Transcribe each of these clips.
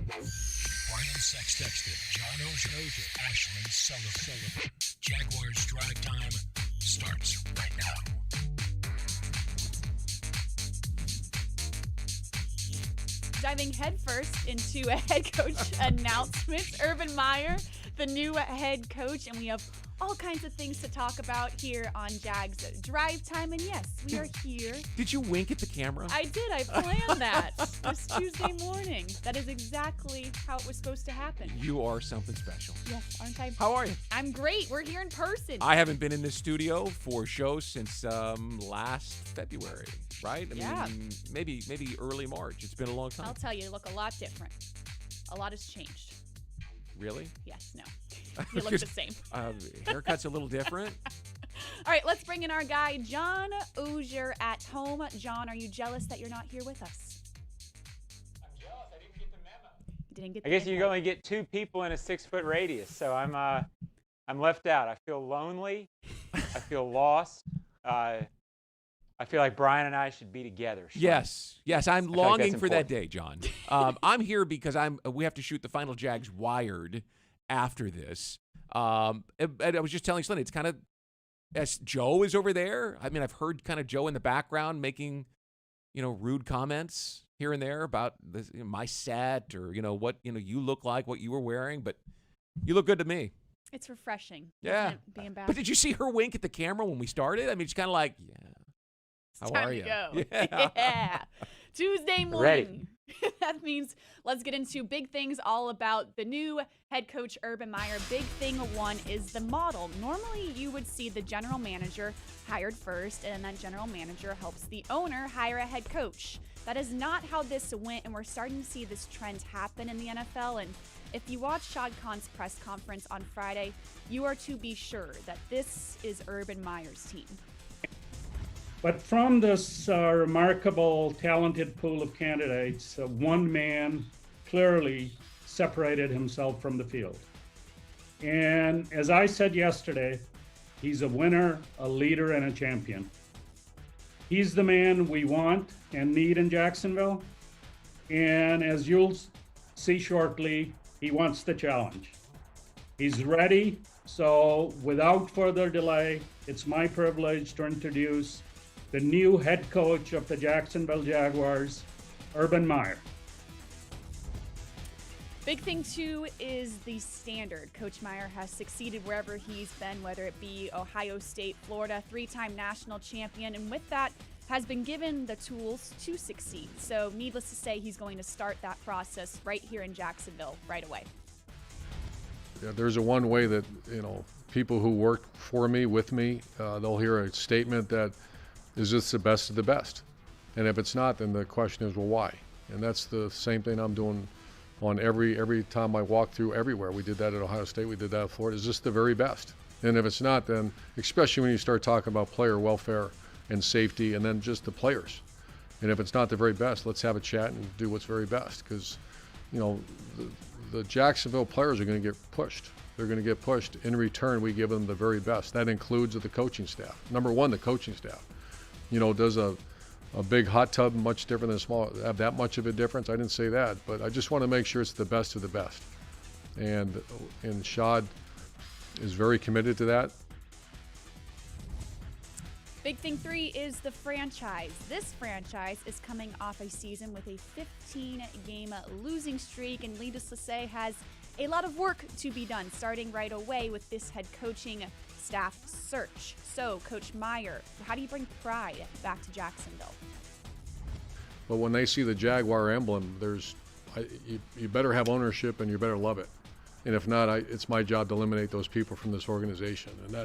Brian Sexton, John Oehser, Ashlyn Sullivan. Jaguars Drive Time starts right now. Diving headfirst into a head coach announcement. Urban Meyer, the new head coach, and we have all kinds of things to talk about here on Jags Drive Time. And yes, we are here. Did you wink at the camera? I did. I planned that this Tuesday morning. That is exactly how it was supposed to happen. You are something special. Yes, aren't I? How are you? I'm great. We're here in person. I haven't been in this studio for shows since last February, right? I mean, maybe early March. It's been a long time. I'll tell you, you look a lot different. A lot has changed. Really? Yes, no. You look the same. Haircut's a little different. All right, let's bring in our guy, John Oehser at home. John, are you jealous that you're not here with us? I'm jealous. I didn't get the memo. You didn't get the I guess you invite. only get 2 people in a 6-foot radius, so I'm left out. I feel lonely. I feel lost. I feel like Brian and I should be together. Sean. Yes, I'm like longing that's for that important. day, John. I'm here because we have to shoot the final Jags Wired after this. And I was just telling Lynn, it's kind of, as Joe is over there, I mean, I've heard kind of Joe in the background making, rude comments here and there about this, my set or, what, you look like, what you were wearing, but you look good to me. It's refreshing. Yeah. Isn't it, being back? But did you see her wink at the camera when we started? I mean, it's kind of like, yeah. It's How time are to you? go. Yeah. Tuesday morning. Ready. That means let's get into big things all about the new head coach, Urban Meyer. Big thing one is the model. Normally, you would see the general manager hired first, and then that general manager helps the owner hire a head coach. That is not how this went, and we're starting to see this trend happen in the NFL. And if you watch Shad Khan's press conference on Friday, you are to be sure that this is Urban Meyer's team. But from this remarkable, talented pool of candidates, one man clearly separated himself from the field. And as I said yesterday, he's a winner, a leader, and a champion. He's the man we want and need in Jacksonville. And as you'll see shortly, he wants the challenge. He's ready. So without further delay, it's my privilege to introduce the new head coach of the Jacksonville Jaguars, Urban Meyer. Big thing, too, is the standard. Coach Meyer has succeeded wherever he's been, whether it be Ohio State, Florida, 3-time national champion, and with that has been given the tools to succeed. So needless to say, he's going to start that process right here in Jacksonville right away. Yeah, there's a one way that, people who work for me, with me, they'll hear a statement that, is this the best of the best? And if it's not, then the question is, well, why? And that's the same thing I'm doing on every time I walk through everywhere. We did that at Ohio State. We did that at Florida. Is this the very best? And if it's not, then especially when you start talking about player welfare and safety and then just the players. And if it's not the very best, let's have a chat and do what's very best. Because, the Jacksonville players are going to get pushed. They're going to get pushed. In return, we give them the very best. That includes the coaching staff. Number one, the coaching staff. Does a big hot tub much different than a small, have that much of a difference? I didn't say that, but I just want to make sure it's the best of the best. And Shad is very committed to that. Big thing 3 is the franchise. This franchise is coming off a season with a 15-game losing streak, and needless to say, has a lot of work to be done, starting right away with this head coaching staff search. So, Coach Meyer, how do you bring pride back to Jacksonville? But when they see the Jaguar emblem, you better have ownership and you better love it. And if not, it's my job to eliminate those people from this organization. And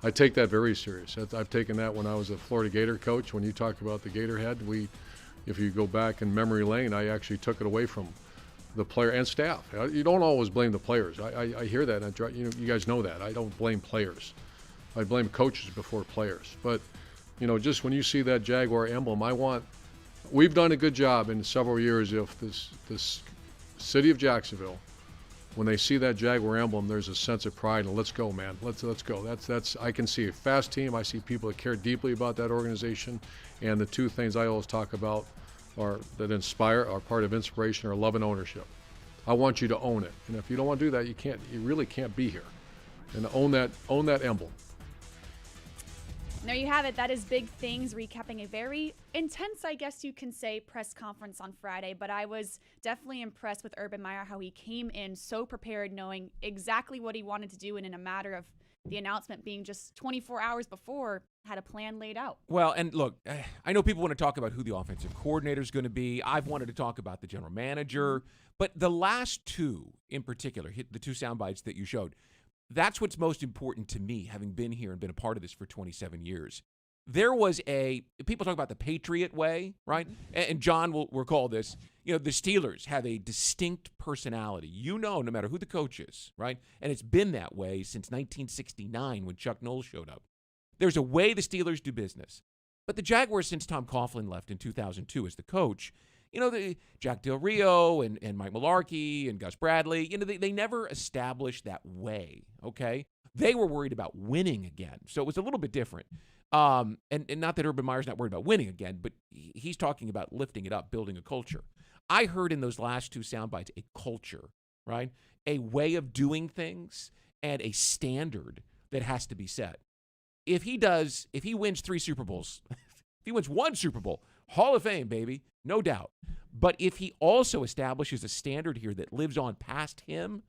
I take that very serious. I've taken that when I was a Florida Gator coach. When you talk about the Gator head, if you go back in memory lane, I actually took it away from the player and staff. You don't always blame the players. I hear that. And you guys know that. I don't blame players. I blame coaches before players. But, just when you see that Jaguar emblem, we've done a good job in several years if this city of Jacksonville, when they see that Jaguar emblem, there's a sense of pride and let's go, man. Let's go. I can see a fast team. I see people that care deeply about that organization. And the 2 things I always talk about that inspire, are part of inspiration, are love and ownership. I want you to own it. And if you don't want to do that, you really can't be here. And own that emblem. There you have it. That is Big Things, recapping a very intense, I guess you can say, press conference on Friday. But I was definitely impressed with Urban Meyer, how he came in so prepared, knowing exactly what he wanted to do, and in a matter of the announcement being just 24 hours before, had a plan laid out. Well, and look, I know people want to talk about who the offensive coordinator is going to be. I've wanted to talk about the general manager. But the last two in particular, the two sound bites that you showed, that's what's most important to me, having been here and been a part of this for 27 years. There was people talk about the Patriot way, right? And John will recall this. The Steelers have a distinct personality, no matter who the coach is, right? And it's been that way since 1969 when Chuck Noll showed up. There's a way the Steelers do business. But the Jaguars, since Tom Coughlin left in 2002 as the coach, the Jack Del Rio and Mike Mularkey and Gus Bradley, they never established that way, okay? They were worried about winning again. So it was a little bit different. And not that Urban Meyer's not worried about winning again, but he's talking about lifting it up, building a culture. I heard in those last two sound bites a culture, right? A way of doing things and a standard that has to be set. If he wins 3 Super Bowls, if he wins 1 Super Bowl, Hall of Fame, baby, no doubt. But if he also establishes a standard here that lives on past him,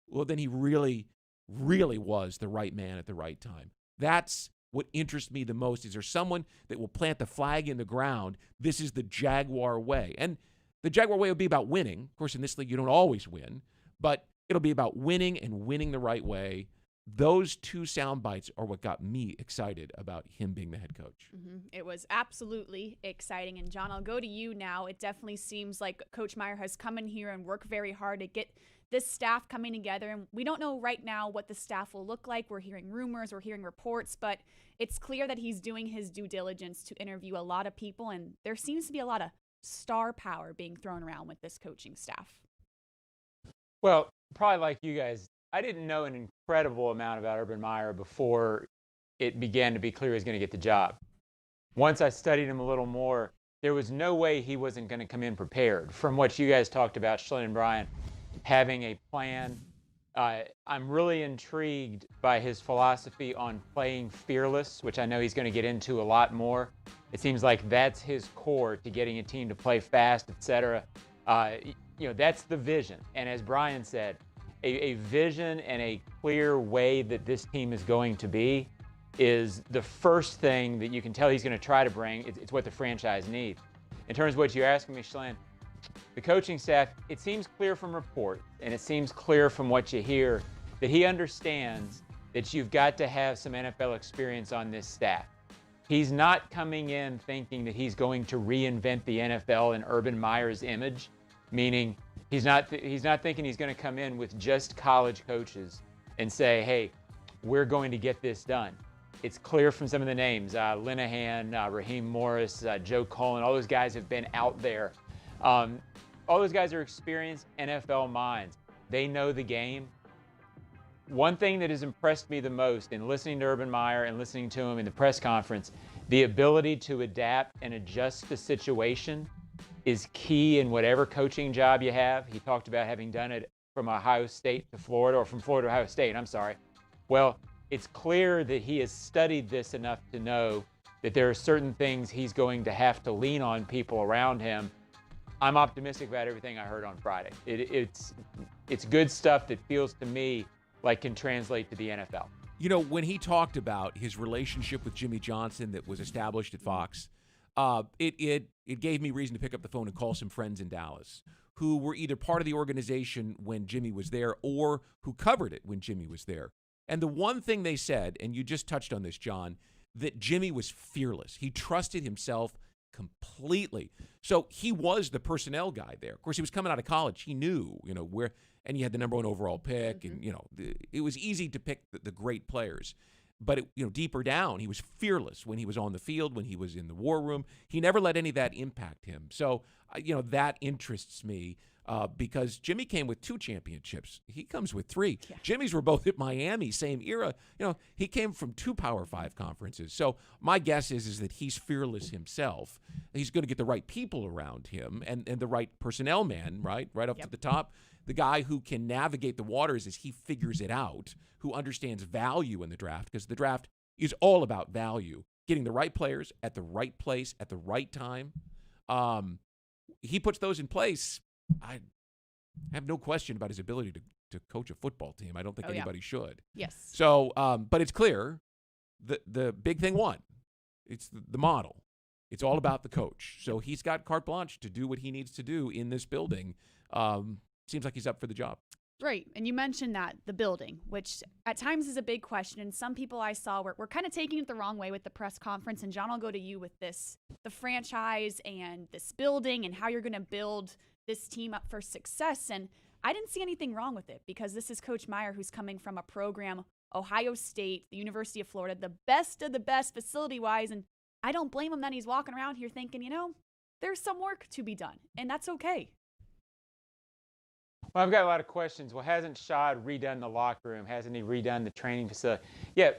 well, then he really, really was the right man at the right time. That's what interests me the most. Is there someone that will plant the flag in the ground? This is the Jaguar way. And the Jaguar way will be about winning. Of course, in this league, you don't always win, but it'll be about winning and winning the right way. Those two sound bites are what got me excited about him being the head coach. It was absolutely exciting. And John, I'll go to you now. It definitely seems like Coach Meyer has come in here and worked very hard to get this staff coming together. And we don't know right now what the staff will look like. We're hearing rumors, we're hearing reports, but it's clear that he's doing his due diligence to interview a lot of people. And there seems to be a lot of star power being thrown around with this coaching staff. Well, probably like you guys, I didn't know an incredible amount about Urban Meyer before it began to be clear he was going to get the job. Once I studied him a little more, there was no way he wasn't going to come in prepared. From what you guys talked about, Ashlyn and Brian, having a plan. I'm really intrigued by his philosophy on playing fearless, which I know he's going to get into a lot more. It seems like that's his core to getting a team to play fast, etc. That's the vision. And as Brian said, a vision and a clear way that this team is going to be is the first thing that you can tell he's going to try to bring. It's what the franchise needs. In terms of what you're asking me, Shalyn, the coaching staff, it seems clear from reports, and it seems clear from what you hear, that he understands that you've got to have some NFL experience on this staff. He's not coming in thinking that he's going to reinvent the NFL in Urban Meyer's image, meaning he's not thinking he's going to come in with just college coaches and say, hey, we're going to get this done. It's clear from some of the names, Linehan, Raheem Morris, Joe Cullen, all those guys have been out there. All those guys are experienced NFL minds. They know the game. One thing that has impressed me the most in listening to Urban Meyer and listening to him in the press conference, the ability to adapt and adjust the situation is key in whatever coaching job you have. He talked about having done it from Ohio State to Florida, or from Florida to Ohio State, I'm sorry. Well, it's clear that he has studied this enough to know that there are certain things he's going to have to lean on people around him. I'm optimistic about everything I heard on Friday. It's good stuff that feels to me like can translate to the NFL. When he talked about his relationship with Jimmy Johnson that was established at Fox, it gave me reason to pick up the phone and call some friends in Dallas who were either part of the organization when Jimmy was there or who covered it when Jimmy was there. And the one thing they said, and you just touched on this, John, that Jimmy was fearless. He trusted himself completely. So he was the personnel guy there. Of course, he was coming out of college. He knew, where, and he had the number 1 overall pick, and it was easy to pick the great players. But deeper down, he was fearless when he was on the field, when he was in the war room. He never let any of that impact him. So that interests me. because Jimmy came with 2 championships. He comes with 3. Yeah. Jimmy's were both at Miami, same era. He came from 2 Power 5 conferences. So my guess is that he's fearless himself. He's going to get the right people around him and the right personnel man, right up to the top. The guy who can navigate the waters as he figures it out, who understands value in the draft, because the draft is all about value, getting the right players at the right place at the right time. He puts those in place. I have no question about his ability to coach a football team. I don't think anybody should. Yes. So, but it's clear the big thing won. It's the model. It's all about the coach. So he's got carte blanche to do what he needs to do in this building. Seems like he's up for the job. Right. And you mentioned that, the building, which at times is a big question. And some people I saw were kind of taking it the wrong way with the press conference. And John, I'll go to you with this, the franchise and this building and how you're going to build this team up for success. And I didn't see anything wrong with it, because this is Coach Meyer, who's coming from a program, Ohio State, the University of Florida, the best of the best facility-wise. And I don't blame him that he's walking around here thinking, there's some work to be done. And that's okay. Well, I've got a lot of questions. Well, hasn't Shad redone the locker room? Hasn't he redone the training facility? Yeah,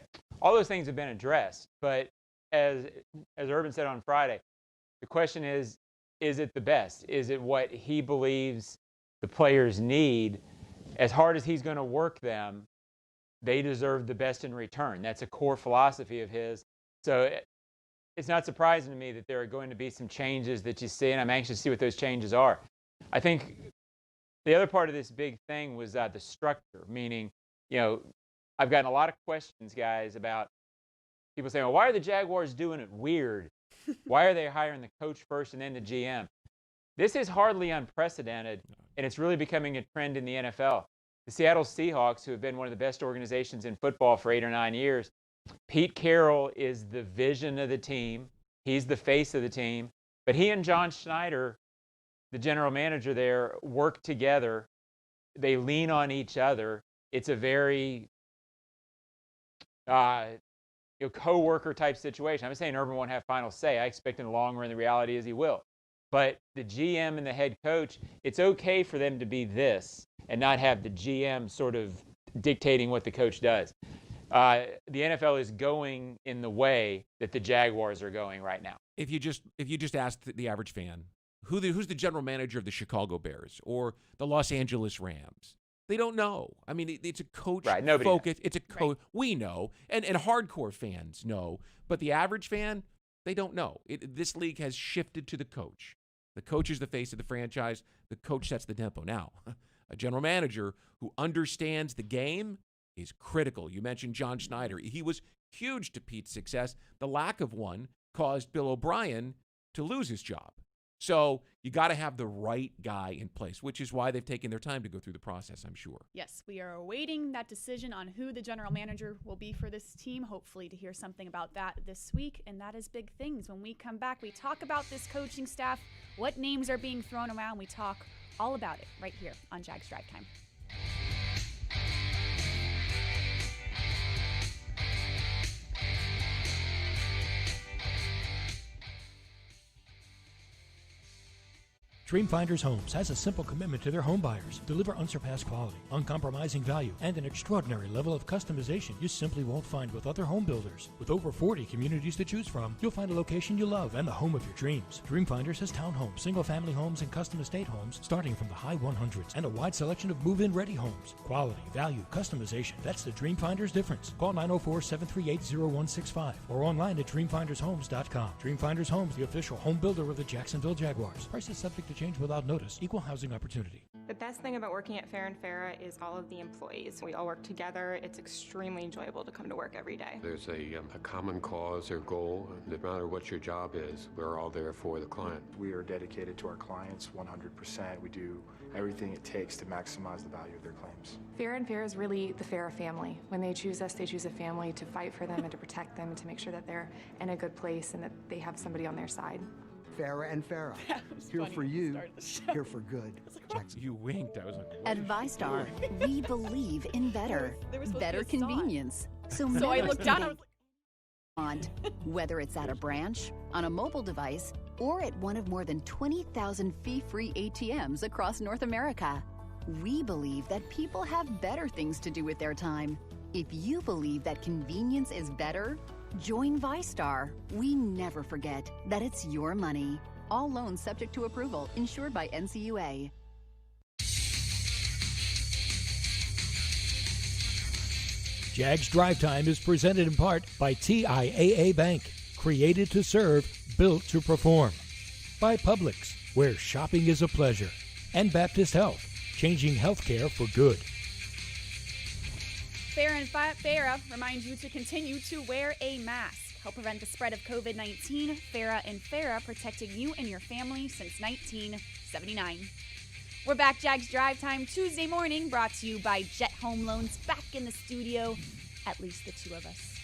all those things have been addressed. But as Urban said on Friday, the question is it the best? Is it what he believes the players need? As hard as he's going to work them, they deserve the best in return. That's a core philosophy of his. So it's not surprising to me that there are going to be some changes that you see, and I'm anxious to see what those changes are. I think the other part of this big thing was the structure, meaning, I've gotten a lot of questions, guys, about people saying, well, why are the Jaguars doing it weird? Why are they hiring the coach first and then the GM? This is hardly unprecedented, and it's really becoming a trend in the NFL. The Seattle Seahawks, who have been one of the best organizations in football for 8 or 9 years, Pete Carroll is the vision of the team. He's the face of the team. But he and John Schneider, the general manager there, work together. They lean on each other. It's a very co-worker type situation. I'm not saying Urban won't have final say. I expect in the long run the reality is he will. But the GM and the head coach, it's okay for them to be this and not have the GM sort of dictating what the coach does. The NFL is going in the way that the Jaguars are going right now. If you just ask the average fan, who's the general manager of the Chicago Bears or the Los Angeles Rams, they don't know. I mean, it's a coach focus. It's a coach. Right. We know, and hardcore fans know, but the average fan, they don't know. This league has shifted to the coach. The coach is the face of the franchise. The coach sets the tempo. Now, a general manager who understands the game is critical. You mentioned John Schneider. He was huge to Pete's success. The lack of one caused Bill O'Brien to lose his job. So you got to have the right guy in place, which is why they've taken their time to go through the process, I'm sure. Yes, we are awaiting that decision on who the general manager will be for this team, hopefully to hear something about that this week, and that is big things. When we come back, we talk about this coaching staff, what names are being thrown around. We talk all about it right here on Jags Drive Time. Dreamfinders Homes has a simple commitment to their home buyers. Deliver unsurpassed quality, uncompromising value, and an extraordinary level of customization you simply won't find with other home builders. With over 40 communities to choose from, you'll find a location you love and the home of your dreams. Dreamfinders has townhomes, single-family homes, and custom estate homes starting from the high 100s and a wide selection of move-in-ready homes. Quality, value, customization. That's the Dreamfinders difference. Call 904-738-0165 or online at dreamfindershomes.com. Dreamfinders Homes, the official home builder of the Jacksonville Jaguars. Prices subject to change without notice. Equal housing opportunity. The best thing about working at Fair and Farah is all of the employees. We all work together. It's extremely enjoyable to come to work every day. There's a common cause or goal. No matter what your job is, we're all there for the client. We are dedicated to our clients 100%. We do everything it takes to maximize the value of their claims. Fair and Farah is really the Farah family. When they choose us, they choose a family to fight for them and to protect them and to make sure that they're in a good place and that they have somebody on their side. Farah and Farah. Here for you, here for good. You winked. I was like, what? At ViStar, we believe in better. Better convenience. So I looked down, I was like, whether it's at a branch, on a mobile device, or at one of more than 20,000 fee-free ATMs across North America. We believe that people have better things to do with their time. If you believe that convenience is better, join ViStar. We never forget that it's your money. All loans subject to approval, insured by NCUA. Jags Drive Time is presented in part by TIAA Bank, created to serve, built to perform. By Publix, where shopping is a pleasure. And Baptist Health, changing healthcare for good. Farah and Farah remind you to continue to wear a mask. Help prevent the spread of COVID-19. Farah and Farah, protecting you and your family since 1979. We're back, Jags Drive Time, Tuesday morning, brought to you by Jet Home Loans, back in the studio, at least the two of us.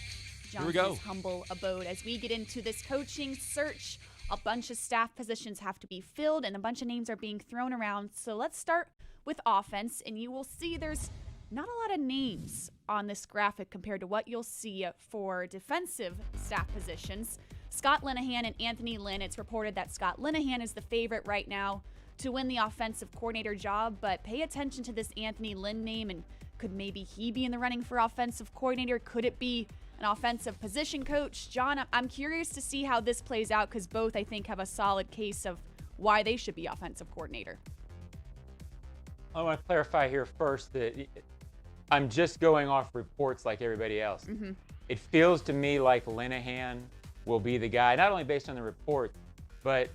John's humble abode. As we get into this coaching search, a bunch of staff positions have to be filled, and a bunch of names are being thrown around. So let's start with offense, and you will see there's not a lot of names on this graphic compared to what you'll see for defensive staff positions. Scott Linehan and Anthony Lynn. It's reported that Scott Linehan is the favorite right now to win the offensive coordinator job, but pay attention to this Anthony Lynn name, and could maybe he be in the running for offensive coordinator? Could it be an offensive position coach? John, I'm curious to see how this plays out, because both, I think, have a solid case of why they should be offensive coordinator. I want to clarify here first that I'm just going off reports like everybody else. Mm-hmm. It feels to me like Linehan will be the guy, not only based on the report, but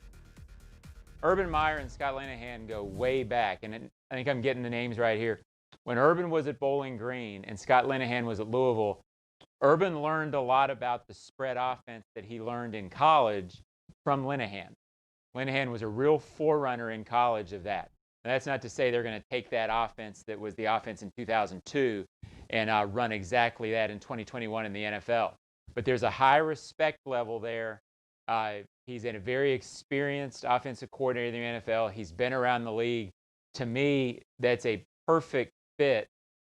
Urban Meyer and Scott Linehan go way back, and I think I'm getting the names right here. When Urban was at Bowling Green and Scott Linehan was at Louisville, Urban learned a lot about the spread offense that he learned in college from Linehan. Linehan was a real forerunner in college of that. Now, that's not to say they're going to take that offense that was the offense in 2002 and run exactly that in 2021 in the NFL. But there's a high respect level there. He's a very experienced offensive coordinator in the NFL. He's been around the league. To me, that's a perfect fit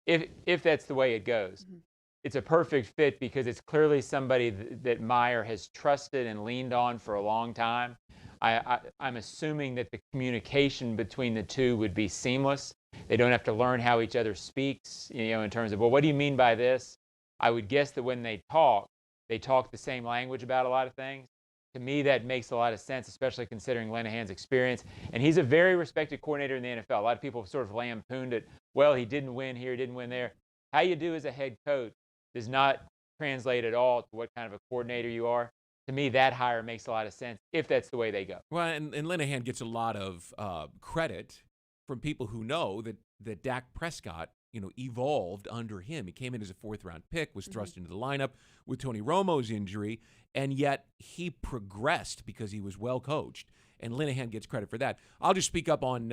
if that's the way it goes. Mm-hmm. It's a perfect fit because it's clearly somebody that Meyer has trusted and leaned on for a long time. I'm assuming that the communication between the two would be seamless. They don't have to learn how each other speaks, in terms of, well, what do you mean by this? I would guess that when they talk the same language about a lot of things. To me, that makes a lot of sense, especially considering Linehan's experience. And he's a very respected coordinator in the NFL. A lot of people have sort of lampooned it. Well, he didn't win here, didn't win there. How you do as a head coach does not translate at all to what kind of a coordinator you are. To me, that hire makes a lot of sense if that's the way they go. Well, and Linehan gets a lot of credit from people who know that Dak Prescott, evolved under him. He came in as a fourth-round pick, was thrust into the lineup with Tony Romo's injury, and yet he progressed because he was well coached. And Linehan gets credit for that. I'll just speak up on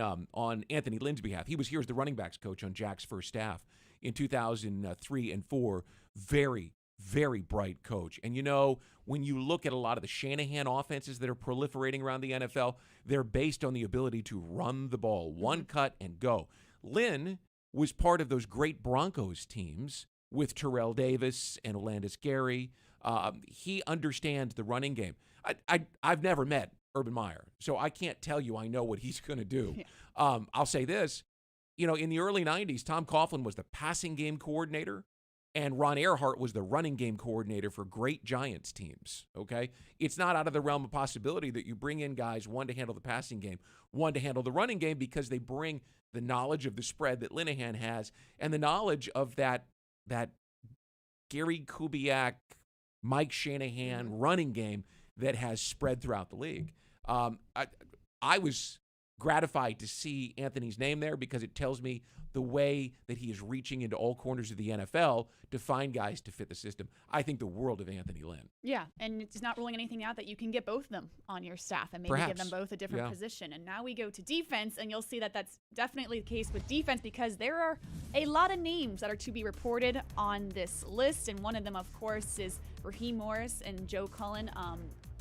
Anthony Lynn's behalf. He was here as the running backs coach on Jack's first staff in 2003 and 4. Very, very bright coach. And when you look at a lot of the Shanahan offenses that are proliferating around the NFL, they're based on the ability to run the ball, one cut and go. Lynn was part of those great Broncos teams with Terrell Davis and Olandis Gary. He understands the running game. I've never met Urban Meyer, so I can't tell you I know what he's going to do. Yeah. I'll say this. In the early 90s, Tom Coughlin was the passing game coordinator, and Ron Earhart was the running game coordinator for great Giants teams, okay? It's not out of the realm of possibility that you bring in guys, one to handle the passing game, one to handle the running game, because they bring the knowledge of the spread that Linehan has and the knowledge of that Gary Kubiak, Mike Shanahan running game that has spread throughout the league. I was gratified to see Anthony's name there because it tells me the way that he is reaching into all corners of the NFL to find guys to fit the system. I think the world of Anthony Lynn. Yeah, and it's not ruling anything out that you can get both of them on your staff and maybe give them both a different position. And now we go to defense, and you'll see that that's definitely the case with defense because there are a lot of names that are to be reported on this list. And one of them, of course, is Raheem Morris and Joe Cullen,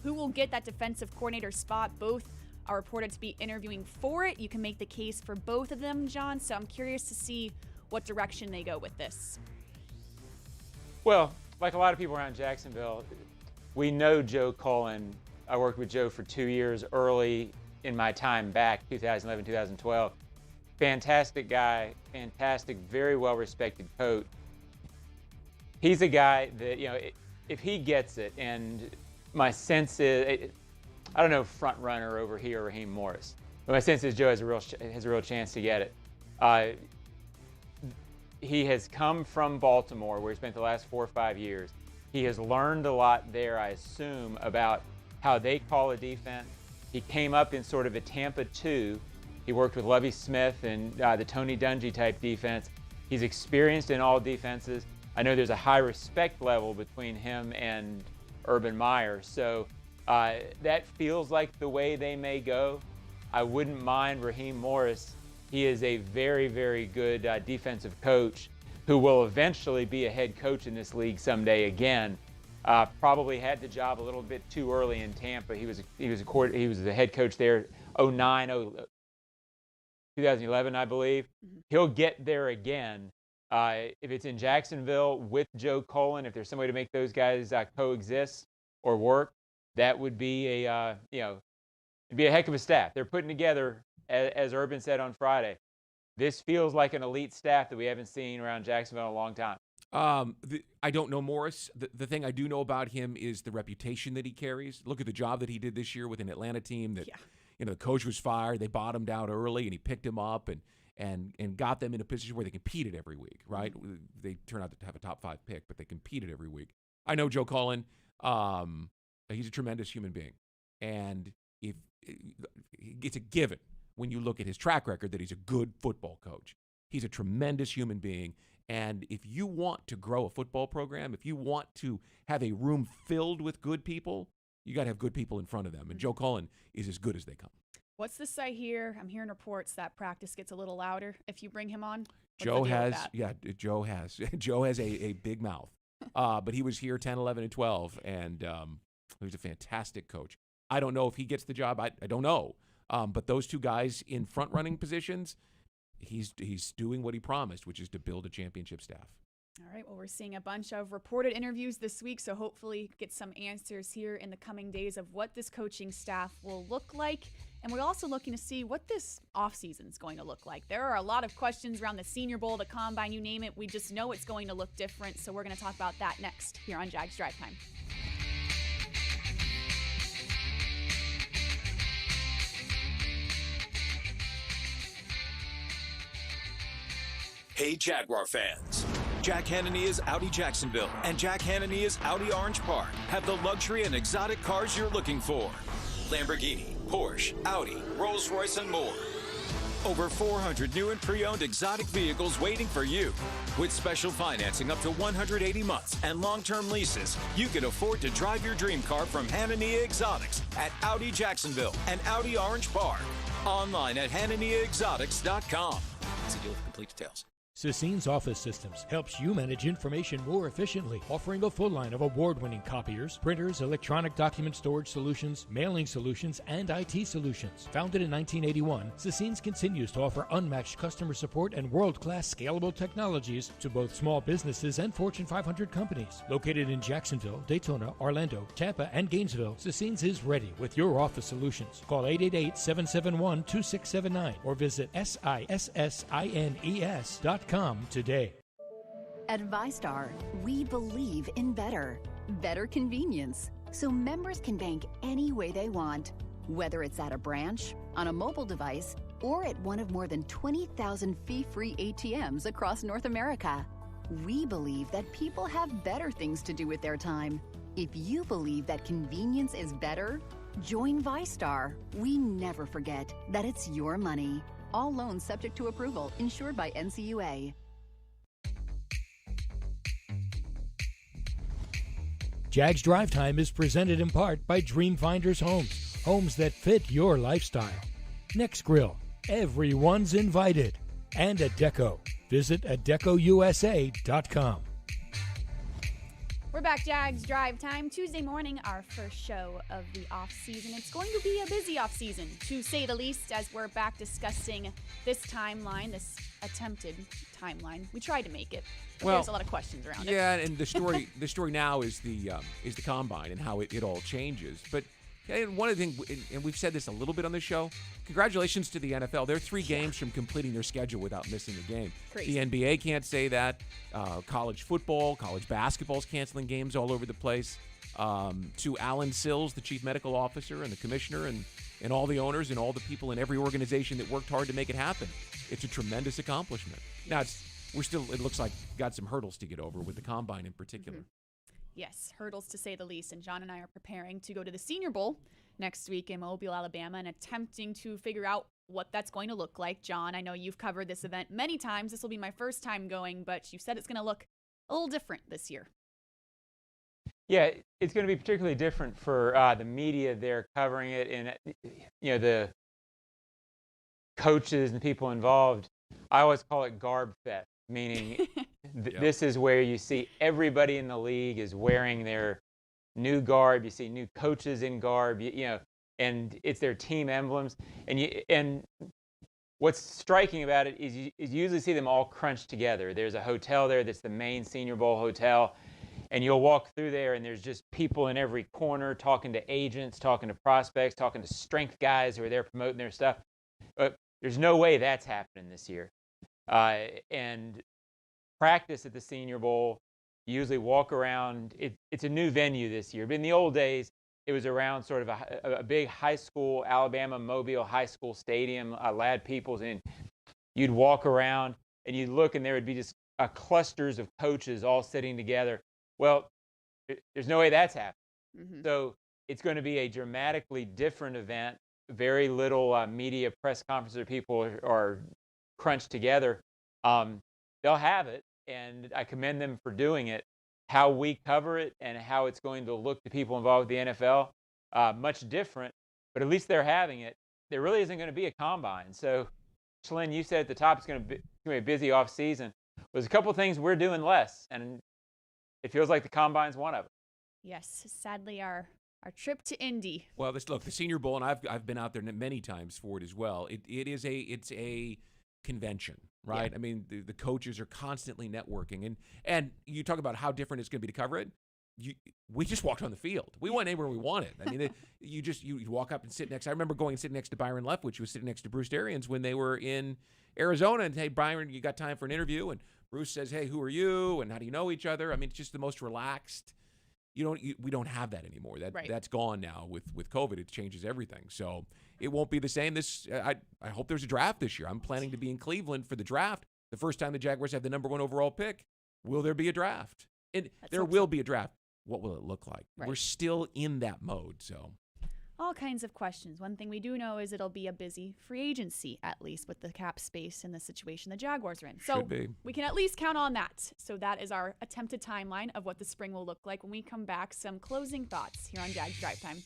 who will get that defensive coordinator spot. Both are reported to be interviewing for it. You can make the case for both of them, John, so I'm curious to see what direction they go with this. Well, like a lot of people around Jacksonville, we know Joe Cullen I worked with Joe for 2 years early in my time back, 2011, 2012. Fantastic guy, fantastic, very well-respected coach. He's a guy that, you know, if he gets it, and my sense is, I don't know, front runner over here, Raheem Morris, but my sense is Joe has a real chance to get it. He has come from Baltimore, where he spent the last 4 or 5 years. He has learned a lot there, I assume, about how they call a defense. He came up in sort of a Tampa 2. He worked with Lovie Smith and the Tony Dungy type defense. He's experienced in all defenses. I know there's a high respect level between him and Urban Meyer, so that feels like the way they may go. I wouldn't mind Raheem Morris. He is a very, very good defensive coach who will eventually be a head coach in this league someday again. Probably had the job a little bit too early in Tampa. He was the head coach there 2011, I believe. He'll get there again. If it's in Jacksonville with Joe Cullen, if there's some way to make those guys coexist or work, that would be it'd be a heck of a staff. They're putting together, as Urban said on Friday, this feels like an elite staff that we haven't seen around Jacksonville in a long time. I don't know Morris. The thing I do know about him is the reputation that he carries. Look at the job that he did this year with an Atlanta team that, the coach was fired. They bottomed out early, and he picked him up and got them in a position where they competed every week, right? They turn out to have a top 5 pick, but they competed every week. I know Joe Cullen. He's a tremendous human being. And if it's a given when you look at his track record that he's a good football coach. He's a tremendous human being. And if you want to grow a football program, if you want to have a room filled with good people, you got to have good people in front of them. And Joe Cullen is as good as they come. What's this I hear? I'm hearing reports that practice gets a little louder if you bring him on. Joe has a big mouth. But he was here 10, 11, and 12, and he was a fantastic coach. I don't know if he gets the job. I don't know. But those two guys in front-running positions, he's doing what he promised, which is to build a championship staff. All right, well, we're seeing a bunch of reported interviews this week, so hopefully get some answers here in the coming days of what this coaching staff will look like. And we're also looking to see what this offseason is going to look like. There are a lot of questions around the Senior Bowl, the Combine, you name it. We just know it's going to look different, so we're going to talk about that next here on Jags Drive Time. Hey, Jaguar fans. Jack Hanania's Audi Jacksonville and Jack Hanania's Audi Orange Park have the luxury and exotic cars you're looking for. Lamborghini, Porsche, Audi, Rolls-Royce, and more. Over 400 new and pre-owned exotic vehicles waiting for you. With special financing up to 180 months and long-term leases, you can afford to drive your dream car from Hanania Exotics at Audi Jacksonville and Audi Orange Park. Online at HananiaExotics.com. See deal for complete details. Cecine's Office Systems helps you manage information more efficiently, offering a full line of award-winning copiers, printers, electronic document storage solutions, mailing solutions, and IT solutions. Founded in 1981, Cecine's continues to offer unmatched customer support and world-class scalable technologies to both small businesses and Fortune 500 companies. Located in Jacksonville, Daytona, Orlando, Tampa, and Gainesville, Cecine's is ready with your office solutions. Call 888-771-2679 or visit sissines.com today. At ViStar, we believe in better. Better convenience, so members can bank any way they want. Whether it's at a branch, on a mobile device, or at one of more than 20,000 fee-free ATMs across North America. We believe that people have better things to do with their time. If you believe that convenience is better, join ViStar. We never forget that it's your money. All loans subject to approval, insured by NCUA. Jags Drive Time is presented in part by Dreamfinders Homes, homes that fit your lifestyle. Next Grill, everyone's invited. And Adecco. Visit AdeccoUSA.com. We're back, Jags Drive Time. Tuesday morning, our first show of the off-season. It's going to be a busy off-season, to say the least, as we're back discussing this timeline, this attempted timeline. We tried to make it, but there's a lot of questions around it. Yeah, and the story now is the Combine and how it all changes. But And one of the things, and we've said this a little bit on the show, congratulations to the NFL. They're 3 games from completing their schedule without missing a game. Crazy. The NBA can't say that. College football, college basketball's canceling games all over the place. To Alan Sills, the chief medical officer and the commissioner and all the owners and all the people in every organization that worked hard to make it happen. It's a tremendous accomplishment. Now, it looks like, got some hurdles to get over with the Combine in particular. Mm-hmm. Yes, hurdles to say the least. And John and I are preparing to go to the Senior Bowl next week in Mobile, Alabama, and attempting to figure out what that's going to look like. John, I know you've covered this event many times. This will be my first time going, but you said it's going to look a little different this year. Yeah, it's going to be particularly different for the media there covering it, and the coaches and people involved. I always call it Garb Fest, meaning this is where you see everybody in the league is wearing their new garb. You see new coaches in garb, and it's their team emblems. And what's striking about it is you usually see them all crunched together. There's a hotel there that's the main Senior Bowl hotel. And you'll walk through there, and there's just people in every corner talking to agents, talking to prospects, talking to strength guys who are there promoting their stuff. But there's no way that's happening this year. And practice at the Senior Bowl, you usually walk around. It's a new venue this year. But in the old days, it was around sort of a big high school, Alabama Mobile High School stadium, Ladd Peoples. And you'd walk around, and you'd look, and there would be just clusters of coaches all sitting together. Well, there's no way that's happening. Mm-hmm. So it's going to be a dramatically different event. Very little media press conferences or people are crunched together. They'll have it, and I commend them for doing it. How we cover it and how it's going to look to people involved with the NFL, much different, but at least they're having it. There really isn't going to be a combine. So, Lynn, you said at the top it's going to be a busy off season. There's a couple of things we're doing less, and it feels like the Combine's one of them. Yes, sadly, our trip to Indy. Well, look, the Senior Bowl, and I've been out there many times for it as well. It's a convention, right? Yeah. I mean, the coaches are constantly networking, and you talk about how different it's going to be to cover it. We just walked on the field. We went anywhere we wanted. I mean, you walk up and sit next. I remember going and sitting next to Byron Leftwich, who was sitting next to Bruce Arians when they were in Arizona. And hey, Byron, you got time for an interview? And Bruce says, hey, who are you? And how do you know each other? I mean, it's just the most relaxed. We don't have that anymore. That's gone now with COVID. It changes everything. So it won't be the same. I hope there's a draft this year. I'm planning to be in Cleveland for the draft. The first time the Jaguars have the number 1 overall pick. Will there be a draft? And there will be a draft. What will it look like? Right. We're still in that mode. So all kinds of questions. One thing we do know is it'll be a busy free agency, at least with the cap space and the situation the Jaguars are in. So we can at least count on that. So that is our attempted timeline of what the spring will look like. When we come back, some closing thoughts here on Jags Drive Time.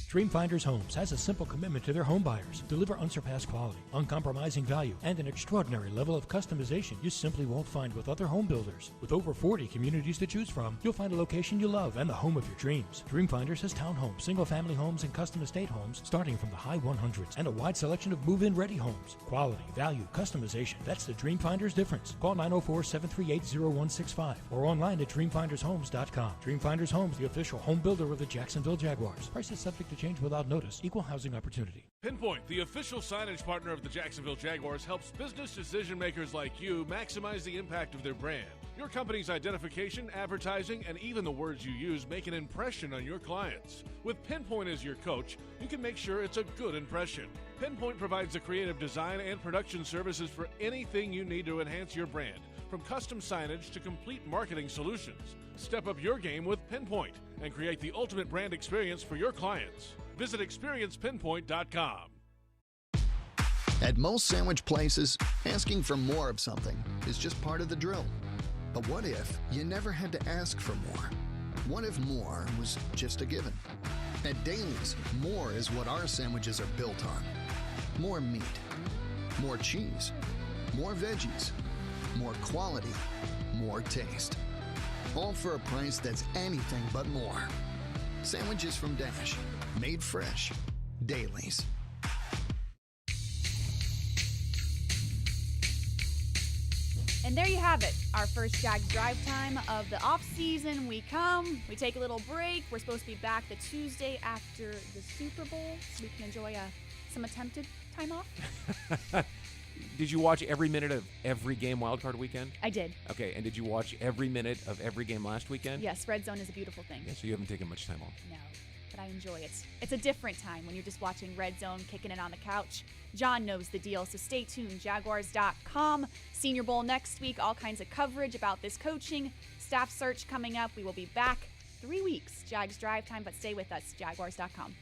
Dreamfinders Homes has a simple commitment to their home buyers. Deliver unsurpassed quality, uncompromising value, and an extraordinary level of customization you simply won't find with other home builders. With over 40 communities to choose from, you'll find a location you love and the home of your dreams. Dreamfinders has townhomes, single-family homes, and custom estate homes starting from the high 100s and a wide selection of move-in ready homes. Quality, value, customization. That's the Dreamfinders difference. Call 904-738-0165 or online at dreamfindershomes.com. Dreamfinders Homes, the official home builder of the Jacksonville Jaguars. Prices subject to change without notice. Equal housing opportunity. Pinpoint, the official signage partner of the Jacksonville Jaguars, helps business decision makers like you maximize the impact of their brand. Your company's identification, advertising, and even the words you use make an impression on your clients. With Pinpoint as your coach, you can make sure it's a good impression. Pinpoint provides the creative design and production services for anything you need to enhance your brand, from custom signage to complete marketing solutions. Step up your game with Pinpoint and create the ultimate brand experience for your clients. Visit experiencepinpoint.com. At most sandwich places, asking for more of something is just part of the drill. But what if you never had to ask for more? What if more was just a given? At Daly's, more is what our sandwiches are built on. More meat, more cheese, more veggies, more quality, more taste. All for a price that's anything but more. Sandwiches from Dash, made fresh. Daly's. And there you have it, our first Jags Drive Time of the off-season. We come, we take a little break. We're supposed to be back the Tuesday after the Super Bowl, so we can enjoy some attempted time off. Did you watch every minute of every game wildcard weekend? I did. Okay, and did you watch every minute of every game last weekend? Yes, Red Zone is a beautiful thing. Yeah, so you haven't taken much time off. No, but I enjoy it. It's a different time when you're just watching Red Zone, kicking it on the couch. John knows the deal, so stay tuned. Jaguars.com. Senior Bowl next week. All kinds of coverage about this coaching. Staff search coming up. We will be back 3 weeks. Jags Drive Time, but stay with us. Jaguars.com.